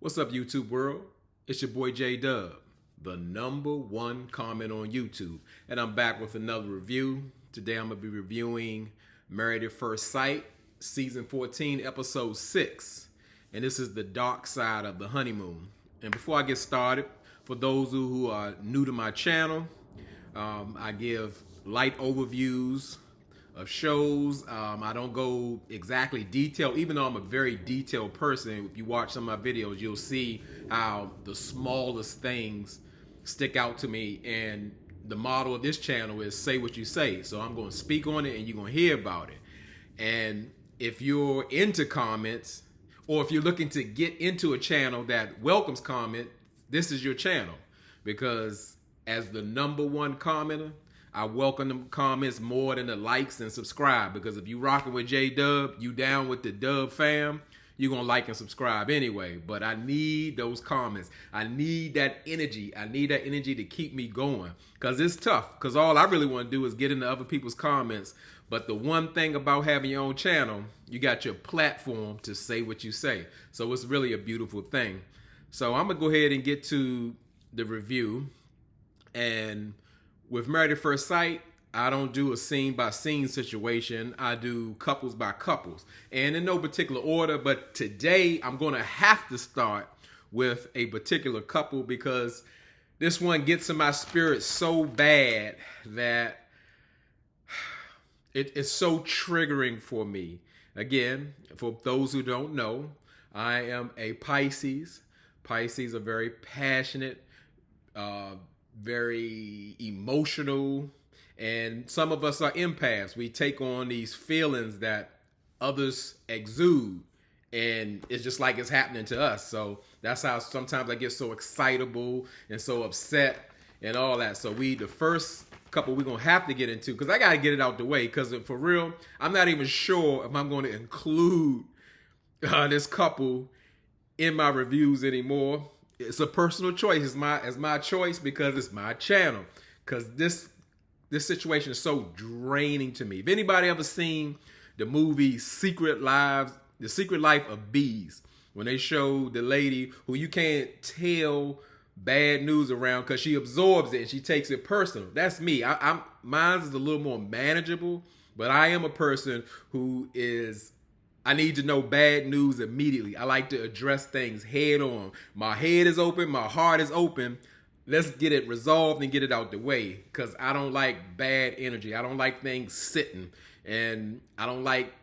What's up, YouTube world? It's your boy J Dub, the #1 comment on YouTube, and I'm back with another review. Today I'm gonna be reviewing Married at First Sight, Season 14, Episode 6, and this is the dark side of the honeymoon. And before I get started, for those who are new to my channel, I give light overviews of shows. I don't go exactly detailed, even though I'm a very detailed person. If you watch some of my videos, you'll see how the smallest things stick out to me. And the motto of this channel is say what you say. So I'm going to speak on it and you're going to hear about it. And if you're into comments, or if you're looking to get into a channel that welcomes comment, this is your channel. Because as the #1 commenter, I welcome the comments more than the likes and subscribe, because if you rocking with J-Dub, you down with the Dub fam, you're going to like and subscribe anyway. But I need those comments. I need that energy. I need that energy to keep me going, because it's tough, because all I really want to do is get into other people's comments. But the one thing about having your own channel, you got your platform to say what you say. So it's really a beautiful thing. So I'm going to go ahead and get to the review. And with Married at First Sight, I don't do a scene by scene situation. I do couples by couples, and in no particular order. But today I'm going to have to start with a particular couple, because this one gets in my spirit so bad that it's so triggering for me. Again, for those who don't know, I am a Pisces. Pisces are very passionate, very emotional, and some of us are empaths. We take on these feelings that others exude, and it's just like it's happening to us. So that's how sometimes I get so excitable and so upset and all that. So the first couple we're gonna have to get into, because I gotta get it out the way, because for real, I'm not even sure if I'm going to include this couple in my reviews anymore. It's a personal choice. It's my choice, because it's my channel. Because this situation is so draining to me. If anybody ever seen the movie The Secret Life of Bees, when they show the lady who you can't tell bad news around because she absorbs it and she takes it personal. That's me. Mine is a little more manageable, but I am a person who is, I need to know bad news immediately. I like to address things head on. My head is open. My heart is open. Let's get it resolved and get it out the way, because I don't like bad energy. I don't like things sitting, and I don't like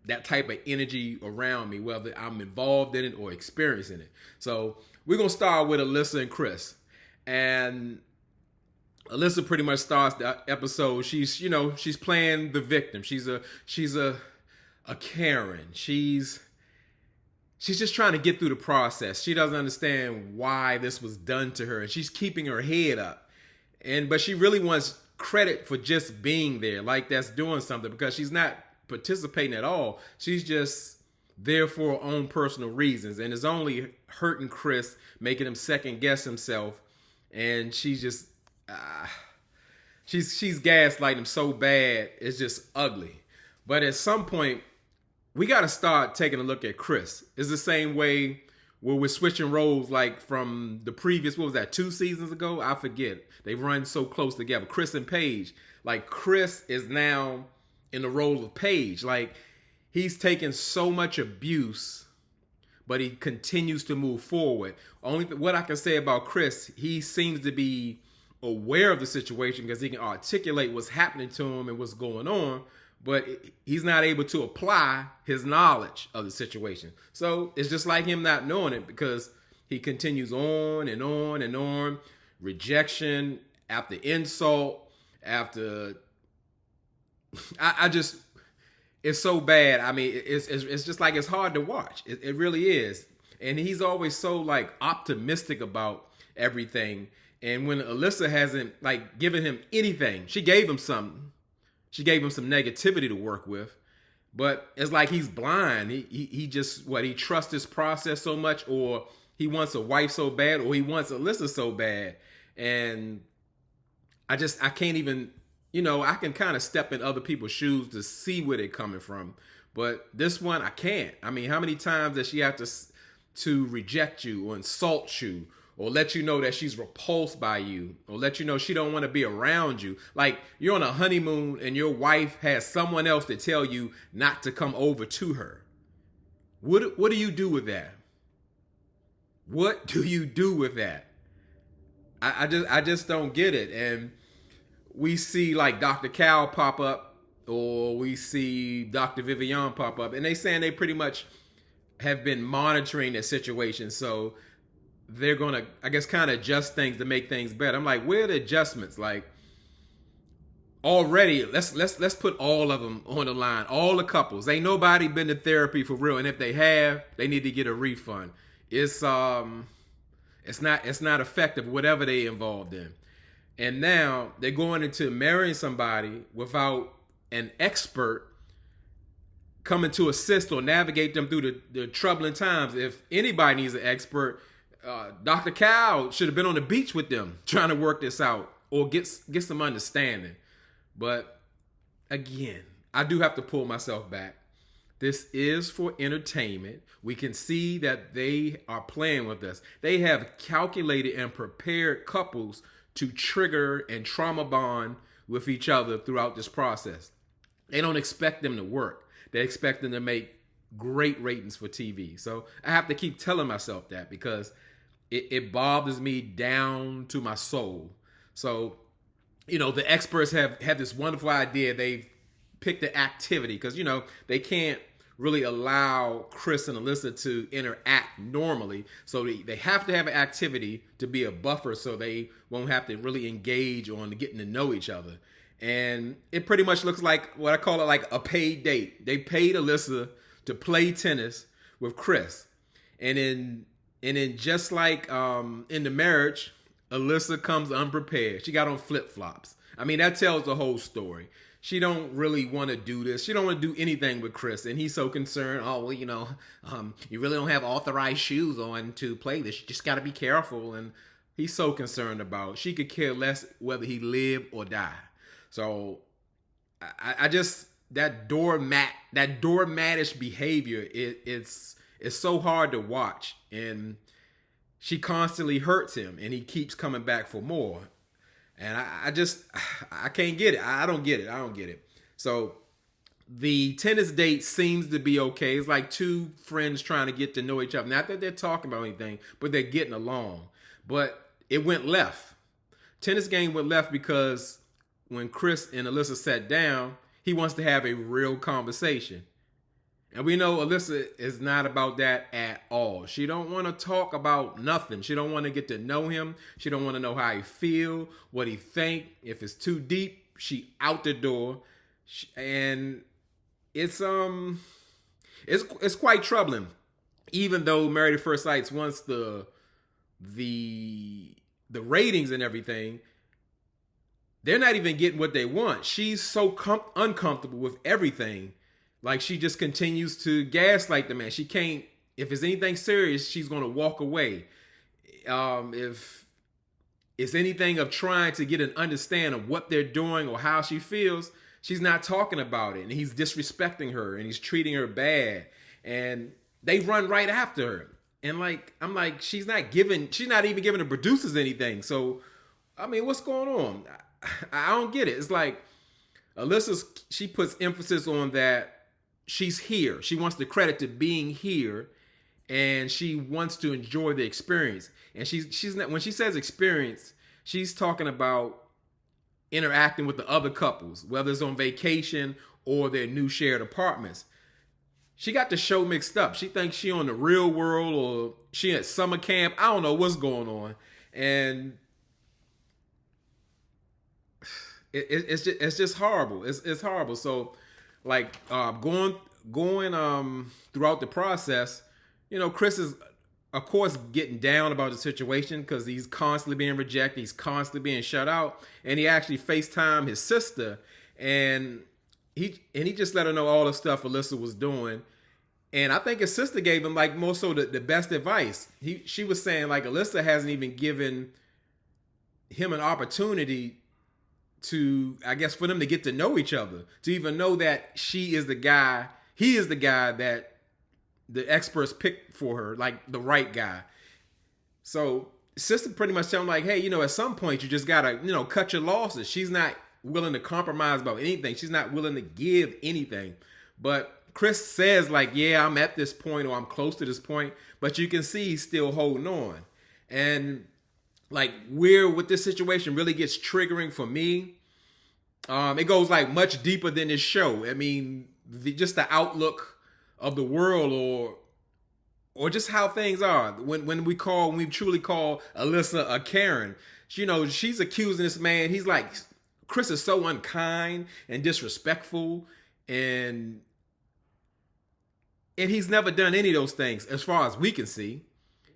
that type of energy around me, whether I'm involved in it or experiencing it. So we're going to start with Alyssa and Chris. And Alyssa pretty much starts the episode. She's playing the victim. She's a Karen. She's just trying to get through the process. She doesn't understand why this was done to her, and she's keeping her head up. But she really wants credit for just being there, like that's doing something, because she's not participating at all. She's just there for her own personal reasons, and it's only hurting Chris, making him second guess himself. And she's just she's gaslighting him so bad, it's just ugly. But at some point, we got to start taking a look at Chris. It's the same way where we're switching roles, like from the previous, what was that, 2 seasons ago? I forget. They run so close together. Chris and Paige. Like, Chris is now in the role of Paige. Like, he's taken so much abuse, but he continues to move forward. What I can say about Chris, he seems to be aware of the situation, because he can articulate what's happening to him and what's going on, but he's not able to apply his knowledge of the situation. So it's just like him not knowing it, because he continues on and on and on. Rejection after insult after... it's so bad. I mean, it's just like, it's hard to watch. It really is. And he's always so like optimistic about everything. And when Alyssa hasn't like given him anything, she gave him something. She gave him some negativity to work with, but it's like he's blind. He just, he trusts his process so much, or he wants a wife so bad, or he wants Alyssa so bad. And I can't even, I can kind of step in other people's shoes to see where they're coming from. But this one, I can't. I mean, how many times does she have to to reject you or insult you or let you know that she's repulsed by you or let you know she don't want to be around you. Like you're on a honeymoon and your wife has someone else to tell you not to come over to her. What do you do with that? What do you do with that? I just don't get it. And we see like Dr. Cal pop up or we see Dr. Vivian pop up and they saying they pretty much have been monitoring the situation. So they're going to, I guess, kind of adjust things to make things better. I'm like, where are the adjustments? Like already, let's put all of them on the line. All the couples. Ain't nobody been to therapy for real. And if they have, they need to get a refund. It's not effective, whatever they involved in. And now they're going into marrying somebody without an expert coming to assist or navigate them through the troubling times. If anybody needs an expert, Dr. Cal should have been on the beach with them trying to work this out or get some understanding. But again, I do have to pull myself back. This is for entertainment. We can see that they are playing with us. They have calculated and prepared couples to trigger and trauma bond with each other throughout this process. They don't expect them to work. They expect them to make great ratings for TV. So I have to keep telling myself that because it bothers me down to my soul. So, you know, the experts have this wonderful idea. They've picked the activity because, you know, they can't really allow Chris and Alyssa to interact normally. So they have to have an activity to be a buffer so they won't have to really engage on getting to know each other. And it pretty much looks like what I call it like a paid date. They paid Alyssa to play tennis with Chris. And then just like in the marriage, Alyssa comes unprepared. She got on flip-flops. I mean, that tells the whole story. She don't really want to do this. She don't want to do anything with Chris. And he's so concerned. Oh, well, you know, you really don't have authorized shoes on to play this. You just got to be careful. And he's so concerned about. She could care less whether he live or die. So I just, that doormatish behavior, it's so hard to watch. And she constantly hurts him and he keeps coming back for more. And I can't get it. I don't get it. So the tennis date seems to be okay. It's like two friends trying to get to know each other. Not that they're talking about anything, but they're getting along. But it went left. Tennis game went left because when Chris and Alyssa sat down, he wants to have a real conversation. And we know Alyssa is not about that at all. She don't want to talk about nothing. She don't want to get to know him. She don't want to know how he feel, what he think. If it's too deep, she out the door. And it's quite troubling. Even though Married at First Sight wants the ratings and everything, they're not even getting what they want. She's so uncomfortable with everything. Like she just continues to gaslight the man. She can't, if it's anything serious, she's going to walk away. If it's anything of trying to get an understanding of what they're doing or how she feels, she's not talking about it. And he's disrespecting her and he's treating her bad. And they run right after her. And like, I'm like, she's not even giving the producers anything. So, I mean, what's going on? I don't get it. It's like she puts emphasis on that. She's here. She wants the credit to being here, and she wants to enjoy the experience. And she's not, when she says experience, she's talking about interacting with the other couples, whether it's on vacation or their new shared apartments. She got the show mixed up. She thinks she on the Real World or she at summer camp. I don't know what's going on, and it's just horrible. It's horrible. So. Like going throughout the process, you know, Chris is, of course, getting down about the situation because he's constantly being rejected. He's constantly being shut out. And he actually FaceTimed his sister. And he just let her know all the stuff Alyssa was doing. And I think his sister gave him, like, more so the best advice. She was saying, like, Alyssa hasn't even given him an opportunity to, I guess, for them to get to know each other, to even know that he is the guy that the experts picked for her, like the right guy. So sister pretty much tell him like, hey, at some point you just gotta, cut your losses. She's not willing to compromise about anything. She's not willing to give anything. But Chris says like, yeah, I'm at this point or I'm close to this point, but you can see he's still holding on. And like where with this situation really gets triggering for me, it goes like much deeper than this show. I mean, just the outlook of the world or just how things are. When we truly call Alyssa a Karen, she's accusing this man. He's like, Chris is so unkind and disrespectful, and he's never done any of those things as far as we can see.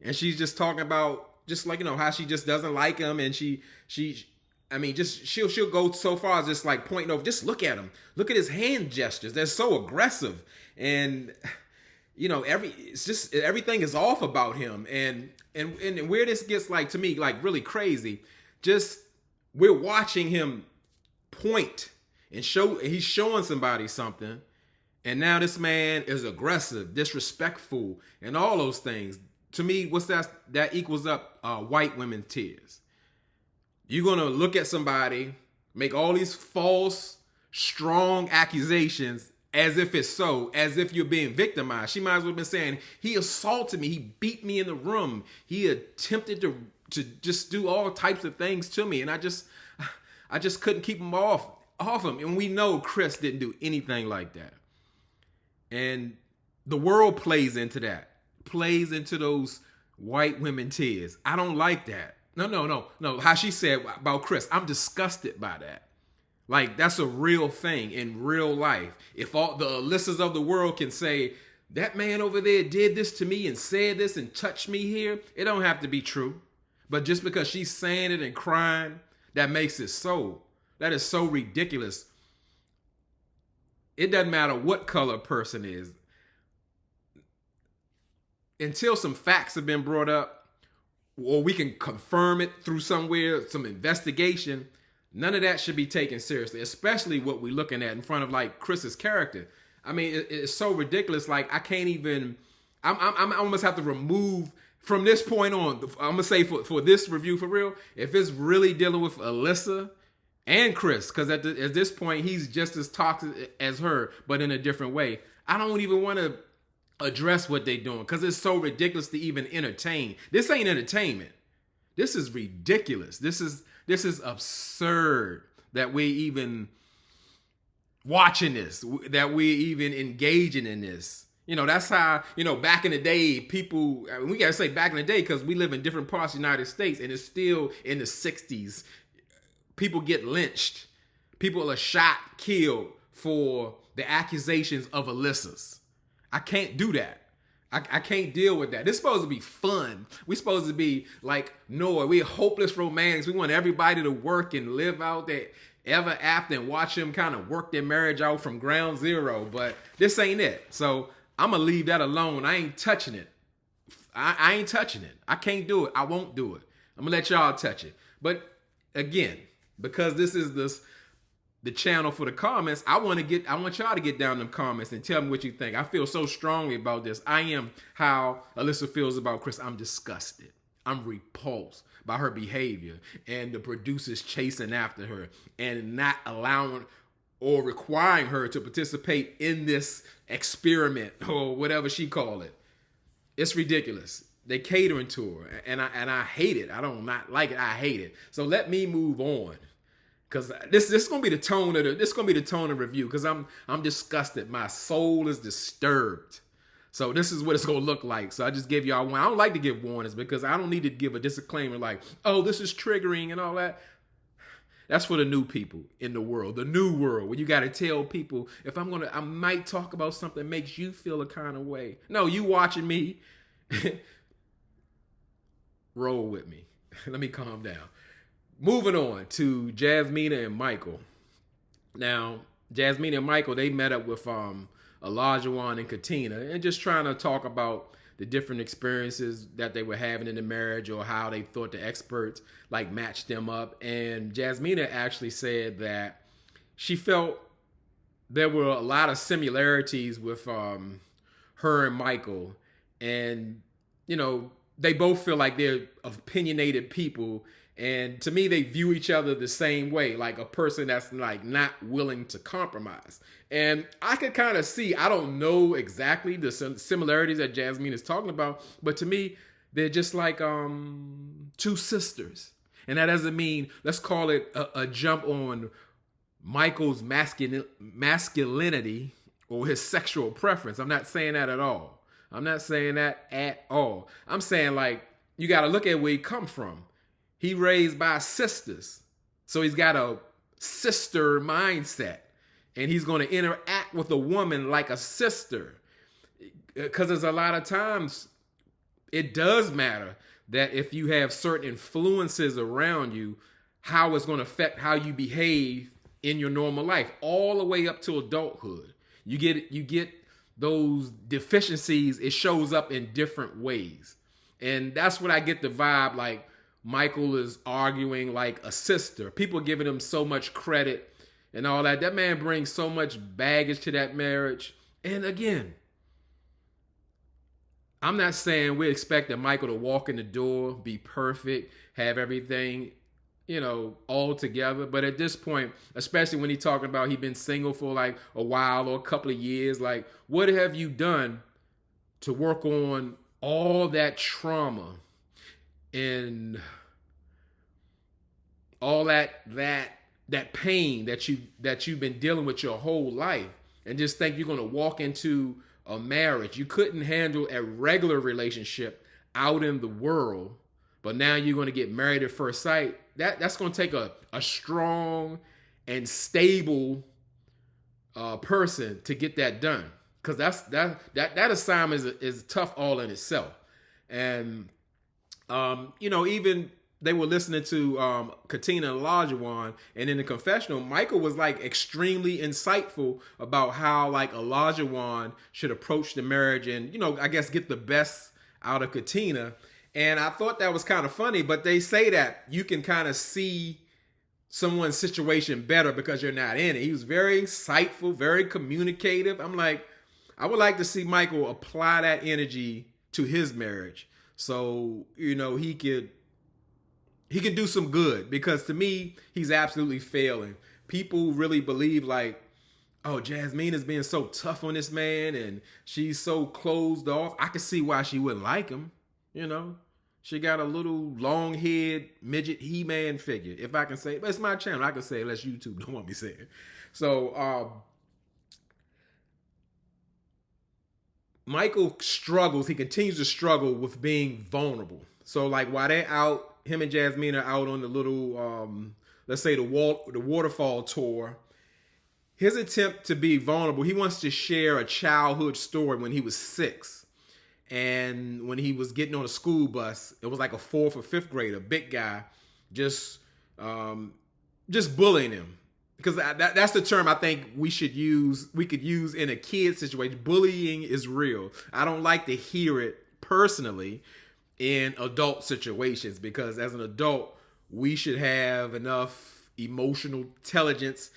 And she's just talking about just like, how she just doesn't like him, and she'll go so far as just like pointing over, just look at him. Look at his hand gestures. They're so aggressive. And everything is off about him. And where this gets like to me like really crazy, just we're watching him point and he's showing somebody something, and now this man is aggressive, disrespectful, and all those things. To me, what's that equals up white women tears. You're gonna look at somebody, make all these false, strong accusations as if it's so, as if you're being victimized. She might as well have been saying, he assaulted me, he beat me in the room, he attempted to just do all types of things to me, and I just couldn't keep him off him. And we know Chris didn't do anything like that. And the world plays into that, plays into those white women tears. I don't like that. No. How she said about Chris, I'm disgusted by that. Like, that's a real thing in real life. If all the Alyssas of the world can say, that man over there did this to me and said this and touched me here, it don't have to be true. But just because she's saying it and crying, that makes it so. That is so ridiculous. It doesn't matter what color a person is. Until some facts have been brought up, or we can confirm it through somewhere, some investigation, none of that should be taken seriously, especially what we're looking at in front of like Chris's character. I mean, it's so ridiculous. Like, I can't even, I almost have to remove from this point on. I'm gonna say for this review, for real, if it's really dealing with Alyssa and Chris, because at this point, he's just as toxic as her, but in a different way. I don't even want to address what they're doing because it's so ridiculous to even entertain. This ain't entertainment. This is ridiculous. This is absurd that we're even watching this, that we're even engaging in this. That's how, back in the day, people, we got to say back in the day because we live in different parts of the United States, and it's still in the 60s. People get lynched. People are shot, killed for the accusations of Alyssa's. I can't do that. I can't deal with that. This is supposed to be fun. We're supposed to be like Noah. We're hopeless romantics. We want everybody to work and live out there ever after and watch them kind of work their marriage out from ground zero. But this ain't it. So I'm going to leave that alone. I ain't touching it. I ain't touching it. I can't do it. I won't do it. I'm going to let y'all touch it. But again, because this is the channel for the comments, I want y'all to get down in them comments and tell me what you think. I feel so strongly about this. I am how Alyssa feels about Chris. I'm disgusted. I'm repulsed by her behavior and the producers chasing after her and not allowing or requiring her to participate in this experiment or whatever she called it. It's ridiculous. They catering to her, and I hate it. I don't not like it. I hate it. So let me move on. Cause this is gonna be the tone of the review. Cause I'm disgusted. My soul is disturbed. So this is what it's gonna look like. So I just gave y'all one. I don't like to give warnings because I don't need to give a disclaimer like, oh, this is triggering and all that. That's for the new people in the world, the new world, where you gotta tell people if I might talk about something that makes you feel a kind of way. No, you watching me. Roll with me. Let me calm down. Moving on to Jasmina and Michael. Now, Jasmina and Michael, they met up with Olajuwon and Katina and just trying to talk about the different experiences that they were having in the marriage or how they thought the experts like matched them up. And Jasmina actually said that she felt there were a lot of similarities with her and Michael, and they both feel like they're opinionated people, and to me they view each other the same way, like a person that's like not willing to compromise. And I could kind of see, I don't know exactly the similarities that Jasmine is talking about, but to me they're just like two sisters. And that doesn't mean, let's call it a jump on Michael's masculinity or his sexual preference. I'm not saying that at all. I'm not saying that at all. I'm saying, like, you got to look at where he come from. He raised by sisters. So he's got a sister mindset. And he's going to interact with a woman like a sister. Because there's a lot of times it does matter that if you have certain influences around you, how it's going to affect how you behave in your normal life, all the way up to adulthood. You get those deficiencies, it shows up in different ways. And that's what I get the vibe, like Michael is arguing like a sister. People giving him so much credit and all that. That man brings so much baggage to that marriage. And again, I'm not saying we're expecting Michael to walk in the door, be perfect, have everything, all together. But at this point, especially when he's talking about he's been single for like a while or a couple of years, like, what have you done to work on all that trauma and all that pain that you've been dealing with your whole life, and just think you're going to walk into a marriage? You couldn't handle a regular relationship out in the world, but now you're going to get married at first sight. That's going to take a strong and stable person to get that done, because that assignment is tough all in itself. And even they were listening to Katina and Olajuwon, and in the confessional, Michael was like extremely insightful about how like Olajuwon should approach the marriage and, I guess get the best out of Katina. And I thought that was kind of funny, but they say that you can kind of see someone's situation better because you're not in it. He was very insightful, very communicative. I'm like, I would like to see Michael apply that energy to his marriage, so he could do some good, because to me, he's absolutely failing. People really believe like, oh, Jasmine is being so tough on this man and she's so closed off. I can see why she wouldn't like him. She got a little long-haired midget He-Man figure, if I can say it. But it's my channel. I can say it unless YouTube don't want me saying it. So Michael struggles. He continues to struggle with being vulnerable. So like while they're out, him and Jasmine are out on the little, let's say the waterfall tour, his attempt to be vulnerable, he wants to share a childhood story when he was 6. And when he was getting on a school bus, it was like a 4th or 5th grader, big guy, just bullying him. Because that's the term I think we could use in a kid situation. Bullying is real. I don't like to hear it personally in adult situations, because as an adult, we should have enough emotional intelligence,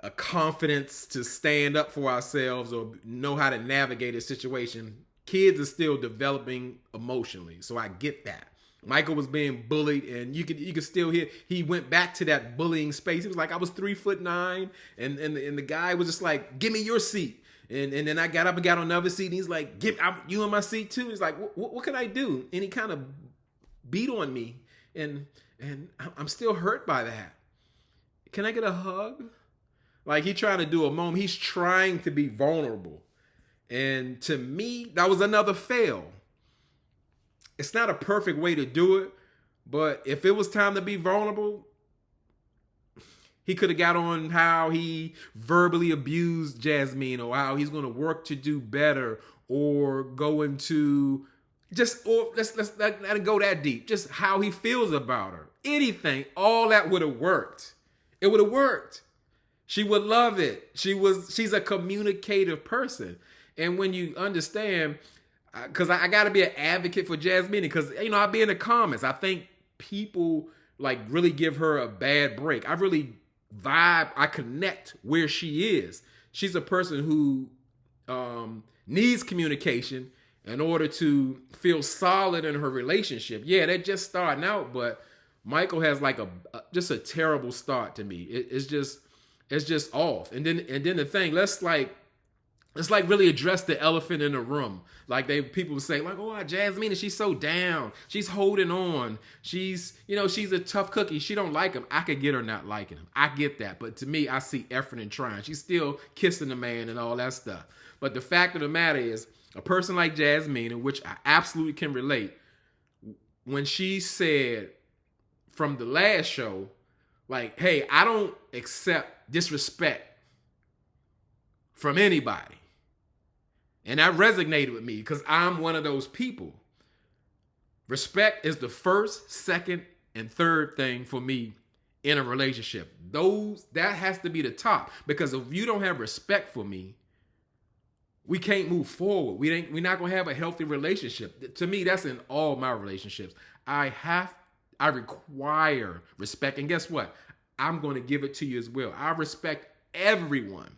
a confidence to stand up for ourselves or know how to navigate a situation. Kids are still developing emotionally, so I get that. Michael was being bullied, and you could still hear he went back to that bullying space. He was like, I was 3'9", and the guy was just like, give me your seat. And then I got up and got on another seat, and he's like, you in my seat too? He's like, what can I do? And he kind of beat on me, and I'm still hurt by that. Can I get a hug? Like, he trying to do a moment. He's trying to be vulnerable. And to me, that was another fail. It's not a perfect way to do it, but if it was time to be vulnerable, he could have got on how he verbally abused Jasmine, or how he's going to work to do better, or go into let's not go that deep. Just how he feels about her. Anything, all that would have worked. It would have worked. She would love it. She's a communicative person. And when you understand, because I got to be an advocate for Jasmine, because, I'll be in the comments. I think people like really give her a bad break. I really I connect where she is. She's a person who needs communication in order to feel solid in her relationship. Yeah, they're just starting out, but Michael has like just a terrible start to me. It's just off. And then the thing, let's like really address the elephant in the room. Like people say, like, oh, Jasmina, she's so down. She's holding on. She's a tough cookie. She don't like him. I could get her not liking him. I get that. But to me, I see effort and trying. She's still kissing the man and all that stuff. But the fact of the matter is, a person like Jasmina, which I absolutely can relate, when she said from the last show, like, hey, I don't accept disrespect from anybody. And that resonated with me because I'm one of those people. Respect is the first, second, and third thing for me in a relationship. That has to be the top, because if you don't have respect for me, we can't move forward. We're not gonna have a healthy relationship. To me, that's in all my relationships. I require respect, and guess what? I'm going to give it to you as well. I respect everyone,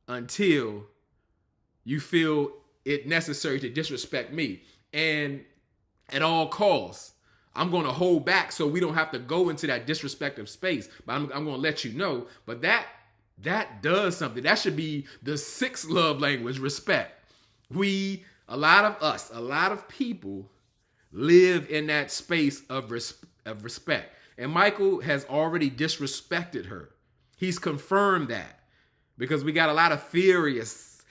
until you feel it necessary to disrespect me. And at all costs, I'm going to hold back so we don't have to go into that disrespectful space. But I'm going to let you know. But that does something. That should be the sixth love language, respect. A lot of people live in that space of respect. And Michael has already disrespected her. He's confirmed that, because we got a lot of theorists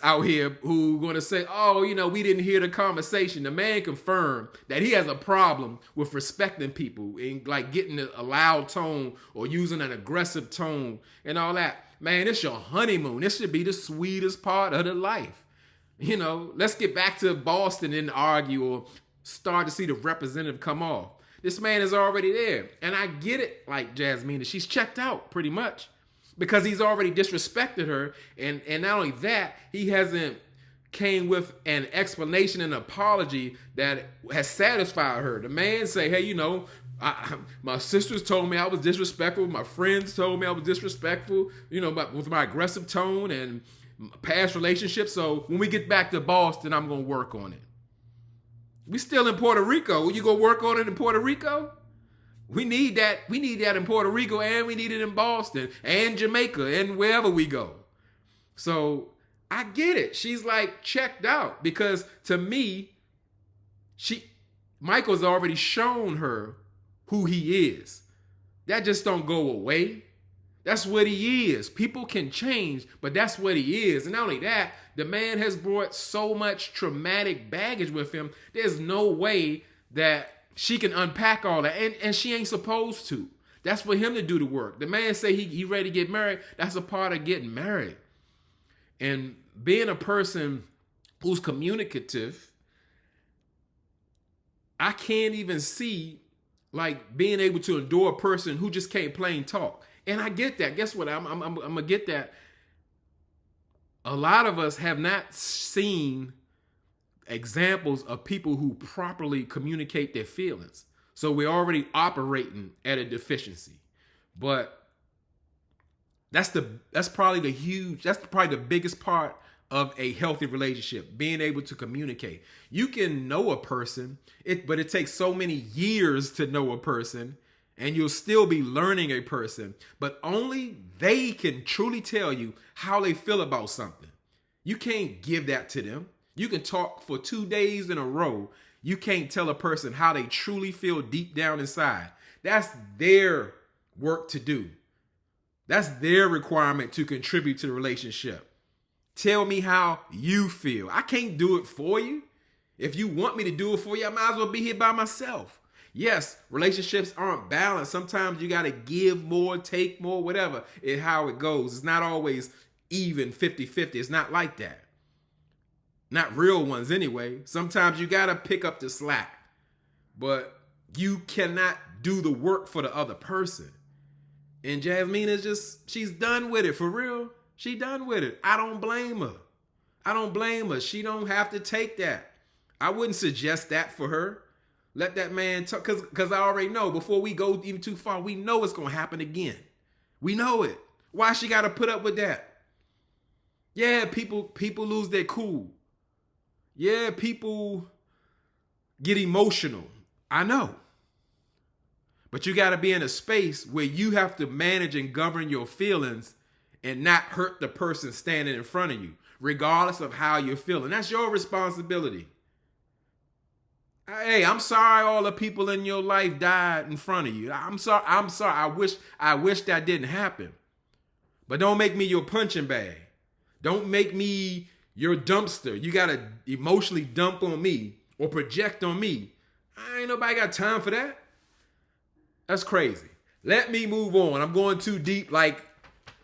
out here who are going to say, oh, we didn't hear the conversation. The man confirmed that he has a problem with respecting people and like getting a loud tone or using an aggressive tone and all that. Man, it's your honeymoon. This should be the sweetest part of the life. Let's get back to Boston and argue or start to see the representative come off. This man is already there. And I get it, like Jasmina. She's checked out pretty much because he's already disrespected her. And not only that, he hasn't came with an explanation and apology that has satisfied her. The man say, hey, my sisters told me I was disrespectful. My friends told me I was disrespectful, with my aggressive tone and past relationships. So when we get back to Boston, I'm going to work on it. We still in Puerto Rico. You going to work on it in Puerto Rico? We need that. We need that in Puerto Rico, and we need it in Boston and Jamaica and wherever we go. So I get it. She's like checked out, because to me, Michael's already shown her who he is. That just don't go away. That's what he is. People can change, but that's what he is. And not only that, the man has brought so much traumatic baggage with him. There's no way that she can unpack all that. And she ain't supposed to. That's for him to do the work. The man say he ready to get married. That's a part of getting married. And being a person who's communicative, I can't even see like being able to endure a person who just can't plain talk. And I get that. Guess what? I'm going to get that. A lot of us have not seen examples of people who properly communicate their feelings. So we're already operating at a deficiency. But that's probably the biggest part of a healthy relationship, being able to communicate. You can know a person, but it takes so many years to know a person. And you'll still be learning a person, but only they can truly tell you how they feel about something. You can't give that to them. You can talk for 2 days in a row. You can't tell a person how they truly feel deep down inside. That's their work to do. That's their requirement to contribute to the relationship. Tell me how you feel. I can't do it for you. If you want me to do it for you, I might as well be here by myself. Yes, relationships aren't balanced. Sometimes you got to give more, take more, whatever. It's how it goes. It's not always even 50-50. It's not like that. Not real ones anyway. Sometimes you got to pick up the slack. But you cannot do the work for the other person. And Jasmina she's done with it, for real. She done with it. I don't blame her. She don't have to take that. I wouldn't suggest that for her. Let that man talk, because I already know before we go even too far, we know it's going to happen again. We know it. Why she got to put up with that? Yeah, people lose their cool. Yeah, people get emotional. I know. But you got to be in a space where you have to manage and govern your feelings and not hurt the person standing in front of you, regardless of how you're feeling. That's your responsibility. Hey, I'm sorry all the people in your life died in front of you. I'm sorry. I wish that didn't happen. But don't make me your punching bag. Don't make me your dumpster. You got to emotionally dump on me or project on me. Ain't nobody got time for that. That's crazy. Let me move on. I'm going too deep like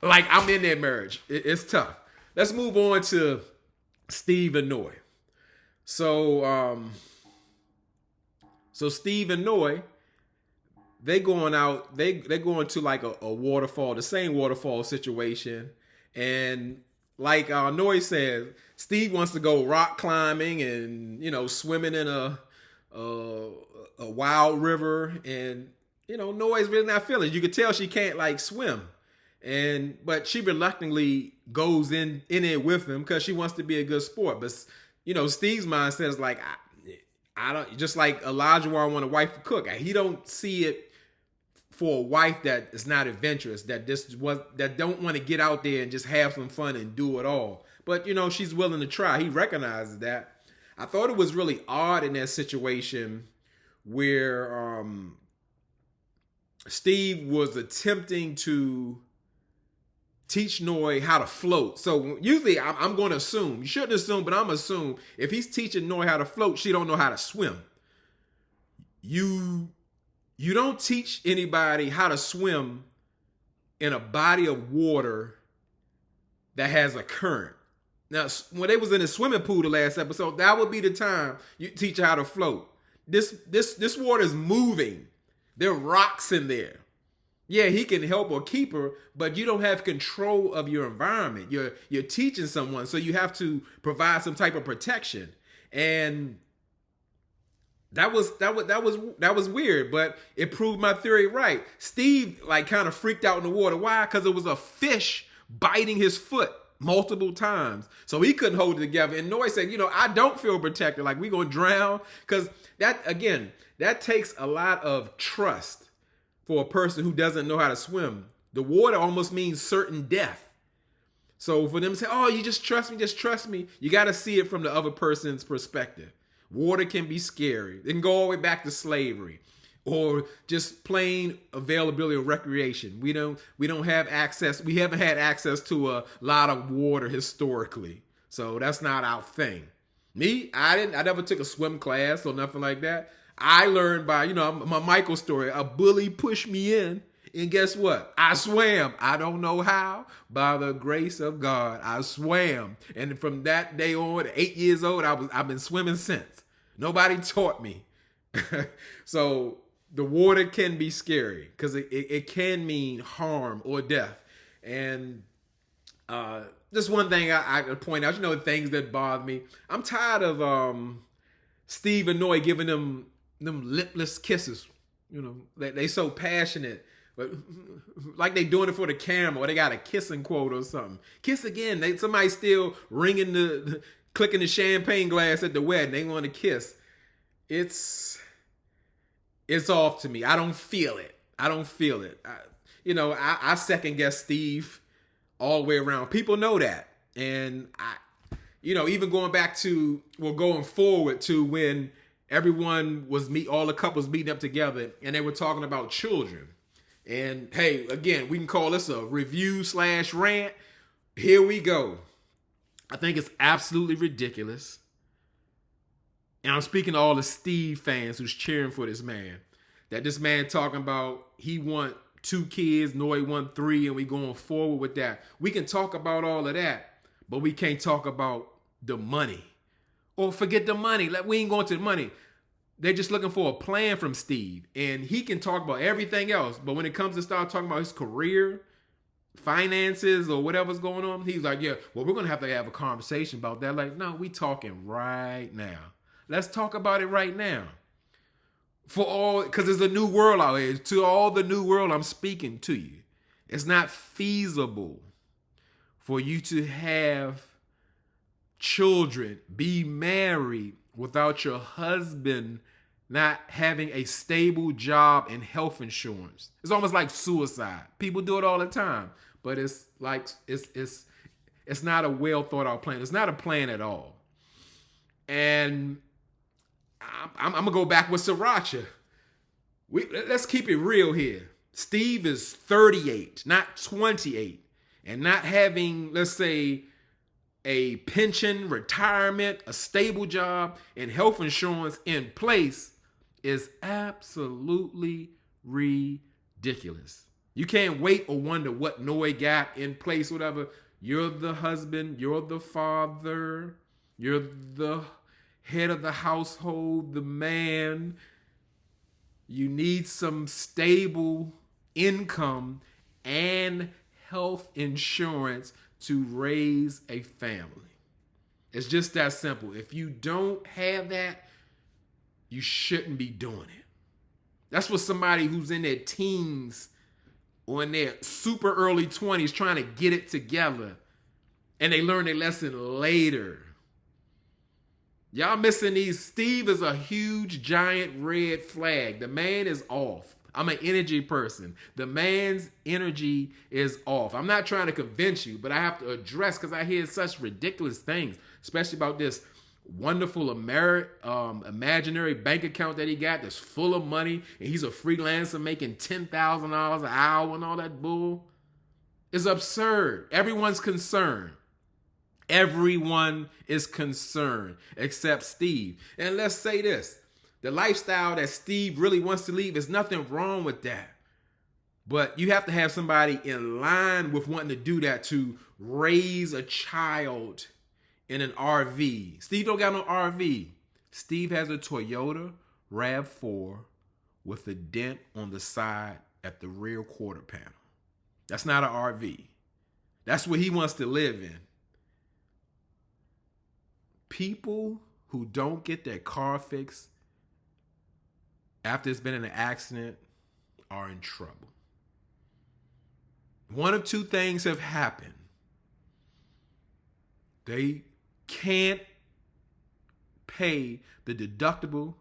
I'm in that marriage. It's tough. Let's move on to Steve and Noy. So Steve and Noy, they going out, they going to like a waterfall, the same waterfall situation. And like Noy says, Steve wants to go rock climbing and, swimming in a wild river. And, Noy's really not feeling it. You could tell she can't like swim. But she reluctantly goes in it with him because she wants to be a good sport. But, Steve's mindset is like, I don't, just like Elijah want a wife to cook. He don't see it for a wife that is not adventurous, that don't want to get out there and just have some fun and do it all. But she's willing to try. He recognizes that. I thought it was really odd in that situation where Steve was attempting to teach Noy how to float. So usually I'm going to assume, you shouldn't assume, but I'm assume if he's teaching Noy how to float, she don't know how to swim. You don't teach anybody how to swim in a body of water that has a current. Now, when they was in the swimming pool the last episode, that would be the time you teach her how to float. This water is moving. There are rocks in there. Yeah, he can help or keep her, but you don't have control of your environment. You're teaching someone, so you have to provide some type of protection. And that was weird, but it proved my theory right. Steve like kind of freaked out in the water. Why? Because it was a fish biting his foot multiple times, so he couldn't hold it together. And Noy said, I don't feel protected. Like we gonna drown, because that takes a lot of trust. For a person who doesn't know how to swim, the water almost means certain death. So for them to say, oh, you just trust me, you got to see it from the other person's perspective. Water can be scary. It can go all the way back to slavery or just plain availability of recreation. We don't have access. We haven't had access to a lot of water historically. So that's not our thing. Me, I never took a swim class or nothing like that. I learned by, my Michael story. A bully pushed me in, and guess what? I swam. I don't know how. By the grace of God, I swam. And from that day on, 8 years old, I've been swimming since. Nobody taught me. So the water can be scary because it can mean harm or death. And just one thing I could point out, the things that bother me. I'm tired of Steve and Noy giving them lipless kisses. They so passionate, but like they doing it for the camera, or they got a kissing quote or something. Kiss again. Somebody still clicking the champagne glass at the wedding. They want to kiss. It's off to me. I don't feel it. I second guess Steve all the way around. People know that, and even going forward to when everyone was all the couples meeting up together and they were talking about children. And hey, again, we can call this a review/rant. Here we go. I think it's absolutely ridiculous. And I'm speaking to all the Steve fans who's cheering for this man. That this man talking about he want 2 kids, Noy want 3, and we going forward with that. We can talk about all of that, but we can't talk about the money. Or forget the money. We ain't going to the money. They're just looking for a plan from Steve. And he can talk about everything else. But when it comes to start talking about his career, finances, or whatever's going on, he's like, yeah, well, we're going to have a conversation about that. Like, no, we talking right now. Let's talk about it right now. Because there's a new world out here. To all the new world, I'm speaking to you. It's not feasible for you to have children, be married without your husband not having a stable job and health insurance. It's almost like suicide. People do it all the time, but it's like it's not a well thought out plan. It's not a plan at all. And I'm gonna go back with Sriracha. Let's keep it real here. Steve is 38, not 28, and not having, let's say, a pension, retirement, a stable job, and health insurance in place is absolutely ridiculous. You can't wait or wonder what Noe got in place, whatever. You're the husband, you're the father, you're the head of the household, the man. You need some stable income and health insurance to raise a family. It's just that simple. If you don't have that, you shouldn't be doing it. That's what somebody who's in their teens or in their super early 20s trying to get it together, and they learn their lesson later. Y'all missing these. Steve is a huge, giant red flag. The man is off. I'm an energy person. The man's energy is off. I'm not trying to convince you, but I have to address, because I hear such ridiculous things, especially about this wonderful imaginary bank account that he got that's full of money, and he's a freelancer making $10,000 an hour and all that bull. It's absurd. Everyone's concerned. Everyone is concerned except Steve. And let's say this. The lifestyle that Steve really wants to leave, there's nothing wrong with that. But you have to have somebody in line with wanting to do that to raise a child in an RV. Steve don't got no RV. Steve has a Toyota RAV4 with a dent on the side at the rear quarter panel. That's not an RV. That's what he wants to live in. People who don't get their car fixed after it's been in an accident are in trouble. One of two things have happened. They can't pay the deductible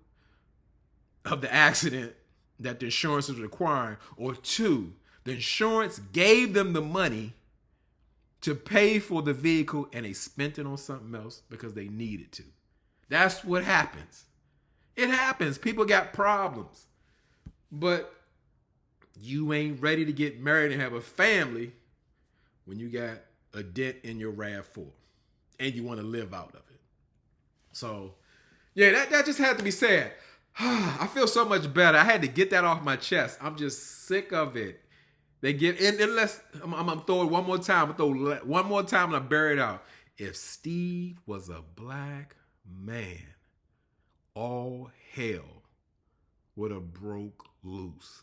of the accident that the insurance is requiring, or two, the insurance gave them the money to pay for the vehicle and they spent it on something else because they needed to. That's what happens. It happens. People got problems. But you ain't ready to get married and have a family when you got a dent in your RAV4 and you want to live out of it. So, yeah, that just had to be said. I feel so much better. I had to get that off my chest. I'm just sick of it. They get in, unless I'm gonna throw it one more time. I'm gonna throw one more time and I bury it out. If Steve was a black man, all hell would have broke loose.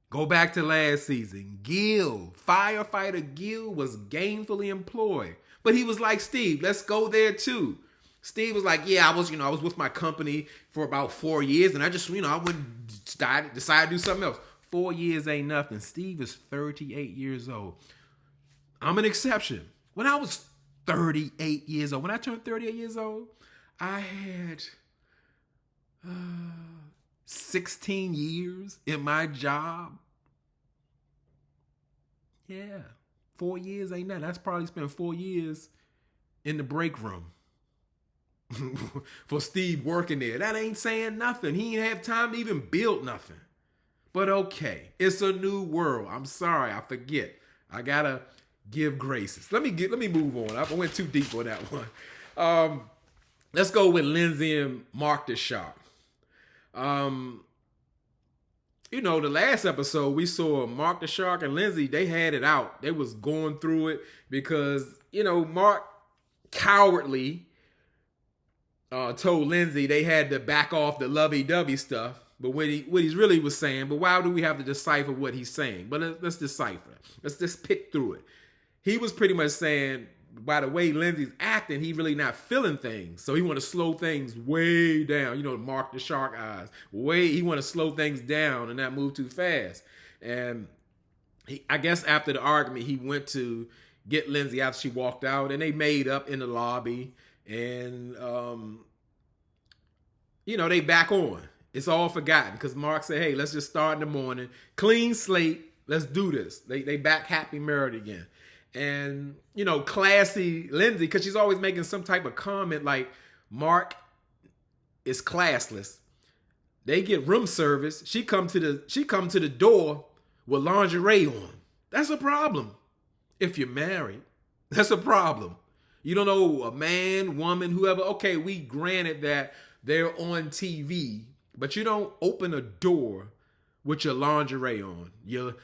Go back to last season. Firefighter Gil was gainfully employed, but he was like, Steve, let's go there too. Steve was like, yeah, I was with my company for about 4 years, and I just, I wouldn't decide to do something else. 4 years ain't nothing. Steve is 38 years old. I'm an exception. When I was 38 years old, when I turned 38 years old, I had 16 years in my job. Yeah, 4 years ain't nothing. That's probably spent 4 years in the break room for Steve working there. That ain't saying nothing. He ain't have time to even build nothing. But okay, it's a new world. I'm sorry, I forget. I gotta give graces. Let me move on. I went too deep on that one. Let's go with Lindsay and Mark the Shark. The last episode we saw Mark the Shark and Lindsay, they had it out. They was going through it because, Mark cowardly told Lindsay they had to back off the lovey-dovey stuff. But what he's really was saying, but why do we have to decipher what he's saying? But let's decipher. Let's just pick through it. He was pretty much saying, by the way Lindsay's acting, he really not feeling things. So he want to slow things way down. Mark the Shark eyes. He want to slow things down and not move too fast. And I guess after the argument, he went to get Lindsay after she walked out, and they made up in the lobby, and they back on. It's all forgotten because Mark said, "Hey, let's just start in the morning, clean slate. Let's do this." They back happy married again, and classy Lindsay, because she's always making some type of comment like Mark is classless. They get room service. She come to the door with lingerie on. That's a problem. If you're married, that's a problem. You don't know a man, woman, whoever. Okay, we granted that they're on TV, but you don't open a door with your lingerie on, your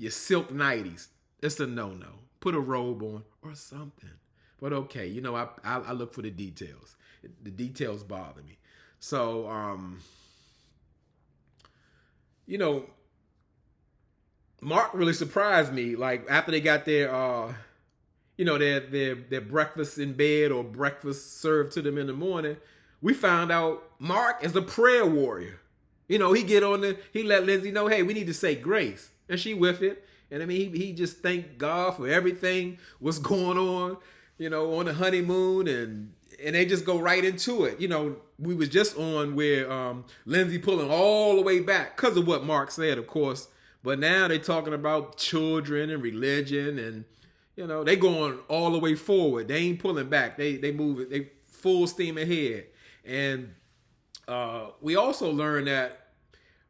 silk 90s. It's a no-no. Put a robe on or something. But okay, I look for the details. The details bother me. So, Mark really surprised me. Like after they got their their breakfast in bed or breakfast served to them in the morning, we found out Mark is a prayer warrior. He let Lindsay know, hey, we need to say grace. And she with it. And I mean, he just thanked God for everything, what's going on, on the honeymoon, and they just go right into it. We was just on where Lindsay pulling all the way back because of what Mark said, of course. But now they talking about children and religion, and they going all the way forward. They ain't pulling back. They move it. They full steam ahead. And we also learned that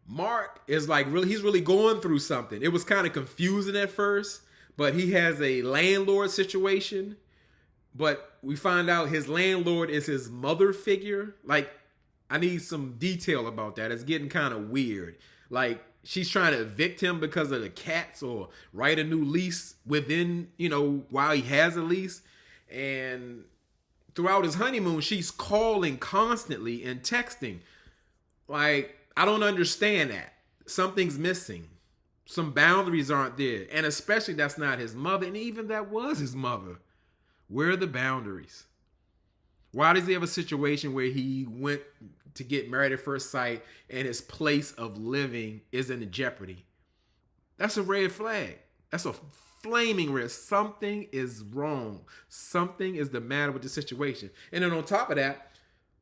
Mark is he's really going through something. It was kind of confusing at first, but he has a landlord situation. But we find out his landlord is his mother figure. Like, I need some detail about that. It's getting kind of weird. Like, she's trying to evict him because of the cats or write a new lease within, while he has a lease. And throughout his honeymoon, she's calling constantly and texting. Like, I don't understand that. Something's missing. Some boundaries aren't there. And especially that's not his mother. And even that was his mother. Where are the boundaries? Why does he have a situation where he went to get married at first sight and his place of living is in jeopardy? That's a red flag. That's a flaming red. Something is wrong. Something is the matter with the situation. And then on top of that,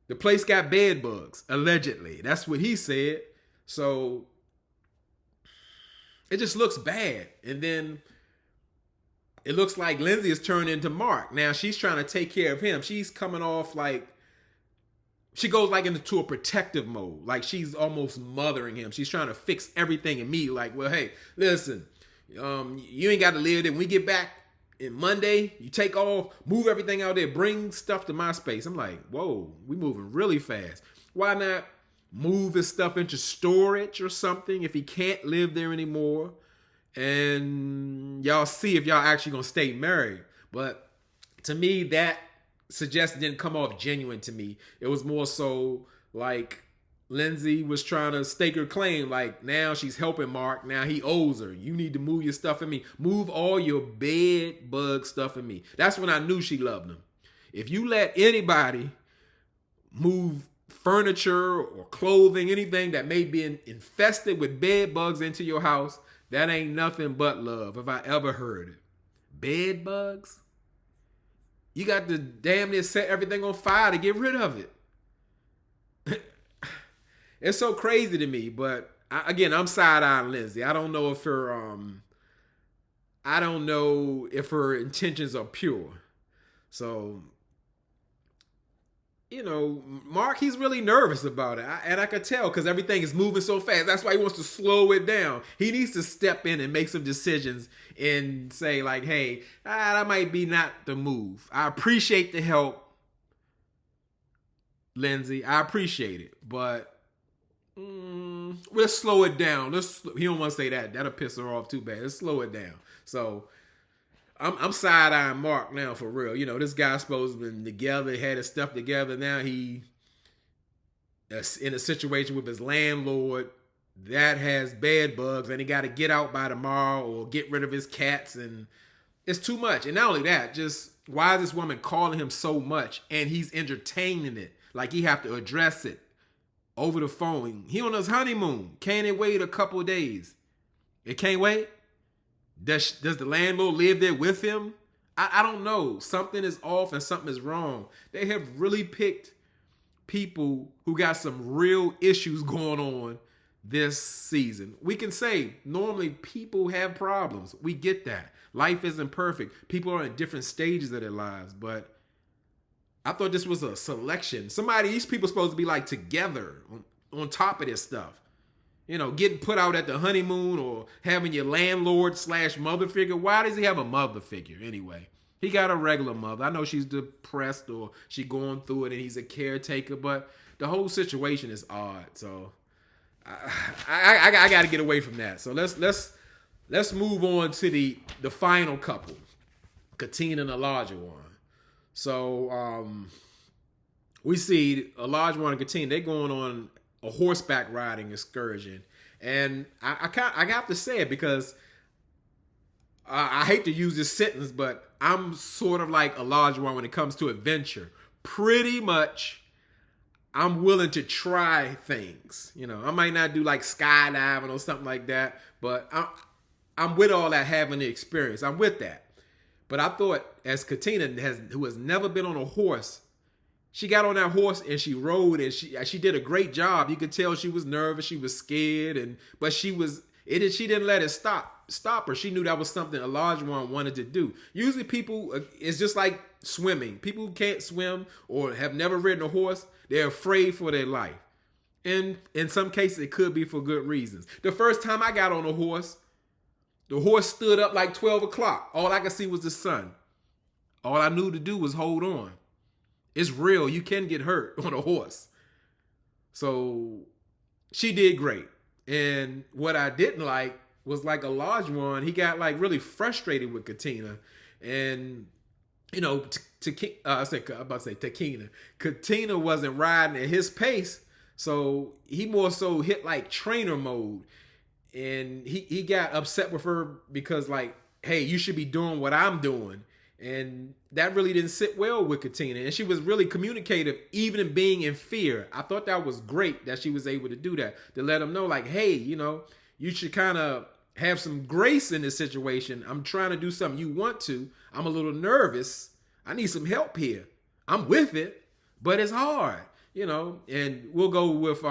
the place got bed bugs, allegedly. That's what he said. So it just looks bad. And then it looks like Lindsay is turned into Mark. Now she's trying to take care of him. She's coming off she goes into a protective mode. Like she's almost mothering him. She's trying to fix everything in me. Like, well, hey, listen, you ain't got to live there. When we get back in Monday, you take off, move everything out there, bring stuff to my space. I'm like, whoa, we moving really fast. Why not move his stuff into storage or something if he can't live there anymore? And y'all see if y'all actually gonna stay married. But to me, that suggestion didn't come off genuine to me. It was more so like Lindsay was trying to stake her claim. Like now she's helping Mark. Now he owes her. You need to move your stuff in me. Move all your bed bug stuff in me. That's when I knew she loved him. If you let anybody move furniture or clothing, anything that may be infested with bed bugs into your house, that ain't nothing but love, if I ever heard it. Bed bugs? You got to damn near set everything on fire to get rid of it. It's so crazy to me, but I'm side-eyeing Lindsay. I don't know if her intentions are pure. So, Mark, he's really nervous about it. And I could tell because everything is moving so fast. That's why he wants to slow it down. He needs to step in and make some decisions and say like, hey, that might be not the move. I appreciate the help, Lindsay. I appreciate it. But let's slow it down. He don't want to say that. That'll piss her off too bad. Let's slow it down. So I'm side-eyeing Mark now for real. This guy's supposed to have been together, had his stuff together. Now he is in a situation with his landlord that has bed bugs and he got to get out by tomorrow or get rid of his cats. And it's too much. And not only that, just why is this woman calling him so much and he's entertaining it? Like he have to address it over the phone. He on his honeymoon. Can't it wait a couple of days? It can't wait? Does the landlord live there with him? I don't know. Something is off and something is wrong. They have really picked people who got some real issues going on this season. We can say normally people have problems. We get that. Life isn't perfect. People are in different stages of their lives, but I thought this was a selection. These people supposed to be like together on top of this stuff. You know, getting put out at the honeymoon or having your landlord / mother figure. Why does he have a mother figure anyway? He got a regular mother. I know she's depressed or she going through it and he's a caretaker, but the whole situation is odd. So I got to get away from that. So let's move on to the final couple, Katina and Olajuwon. So we see Olajuwon and Katina, they're going on a horseback riding excursion, and I got to say it because I hate to use this sentence, but I'm sort of like Olajuwon when it comes to adventure. Pretty much, I'm willing to try things. You know, I might not do like skydiving or something like that, but I'm with all that, having the experience. I'm with that. But I thought, as Katina, who has never been on a horse, she got on that horse and she rode and she did a great job. You could tell she was nervous, she was scared, but she didn't let it stop her. She knew that was something Olajuwon wanted to do. Usually people, it's just like swimming. People who can't swim or have never ridden a horse, they're afraid for their life. And in some cases, it could be for good reasons. The first time I got on a horse, the horse stood up like 12 o'clock. All I could see was the sun. All I knew to do was hold on. It's real. You can get hurt on a horse. So she did great. And what I didn't like was like Olajuwon, he got like really frustrated with Katina. And, you know, Takina. Katina wasn't riding at his pace. So he more so hit like trainer mode. And he got upset with her because like, hey, you should be doing what I'm doing. And that really didn't sit well with Katina. And she was really communicative, even in being in fear. I thought that was great that she was able to do that, to let him know like, hey, you know, you should kind of have some grace in this situation. I'm trying to do something you want to. I'm a little nervous. I need some help here. I'm with it, but it's hard, you know. And we'll go with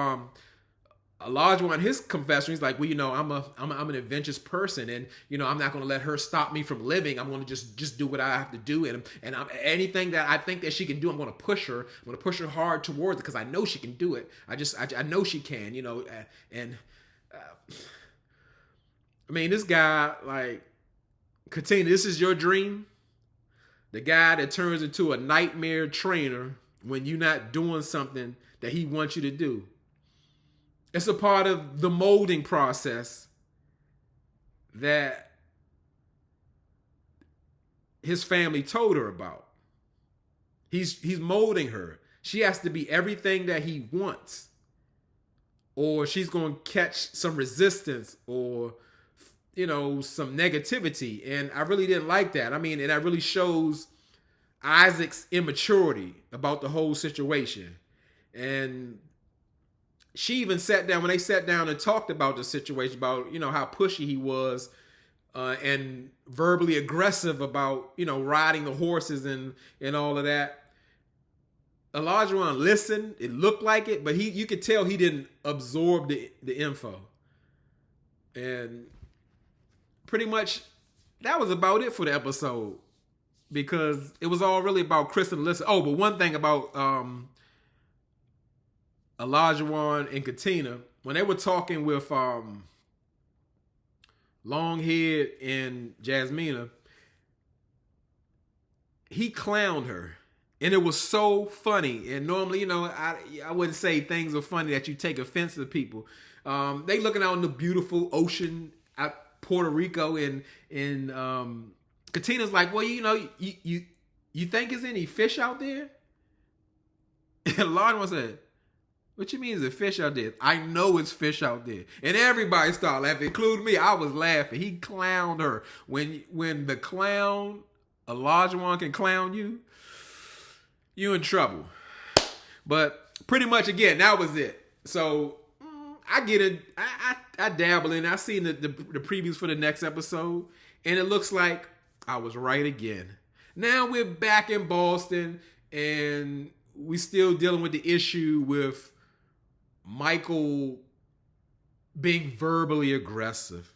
Olajuwon, his confession. He's like, well, you know, I'm an adventurous person, and you know, I'm not going to let her stop me from living. I'm going to just do what I have to do, and I'm anything that I think that she can do, I'm going to push her. I'm going to push her hard towards it because I know she can do it. I know she can, you know. And I mean, this guy, like, Katina, this is your dream. The guy that turns into a nightmare trainer when you're not doing something that he wants you to do. It's a part of the molding process that his family told her about. He's molding her. She has to be everything that he wants, or she's going to catch some resistance or, you know, some negativity. And I really didn't like that. I mean, and that really shows Isaac's immaturity about the whole situation. And she even sat down, when they sat down and talked about the situation, about, you know, how pushy he was and verbally aggressive about, you know, riding the horses and all of that. Olajuwon listened. It looked like it, but you could tell he didn't absorb the info. And pretty much that was about it for the episode, because it was all really about Chris and Alyssa. Oh, but one thing about Olajuwon and Katina, when they were talking with Longhead and Jasmina, he clowned her. And it was so funny. And normally, you know, I wouldn't say things are funny that you take offense to people. They looking out in the beautiful ocean at Puerto Rico, and Katina's like, well, you know, you think there's any fish out there? And Olajuwon said, what you mean is there fish out there? I know it's fish out there. And everybody started laughing, including me. I was laughing. He clowned her. When the clown, Olajuwon, can clown you, you in trouble. But pretty much, again, that was it. So I get it. I dabble in. I seen the previews for the next episode, And it looks like I was right again. Now we're back in Boston, and we still dealing with the issue with Michael being verbally aggressive.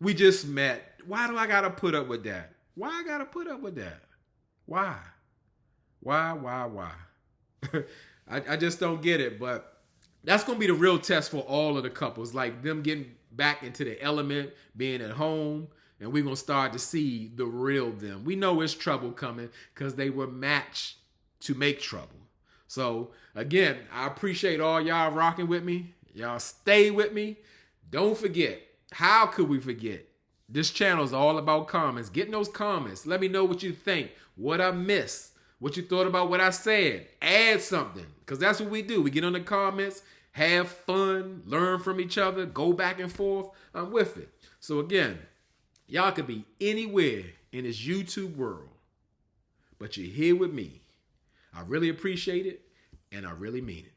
We just met. Why do I gotta put up with that? Why I gotta put up with that? Why? Why? I just don't get it. But that's gonna be the real test for all of the couples, like them getting back into the element, being at home, and we're gonna start to see the real them. We know it's trouble coming because they were matched to make trouble. So again, I appreciate all y'all rocking with me. Y'all stay with me. Don't forget. How could we forget? This channel is all about comments. Getting those comments. Let me know what you think. What I missed. What you thought about what I said. Add something. Because that's what we do. We get on the comments. Have fun. Learn from each other. Go back and forth. I'm with it. So again, y'all could be anywhere in this YouTube world. But you're here with me. I really appreciate it. And I really mean it.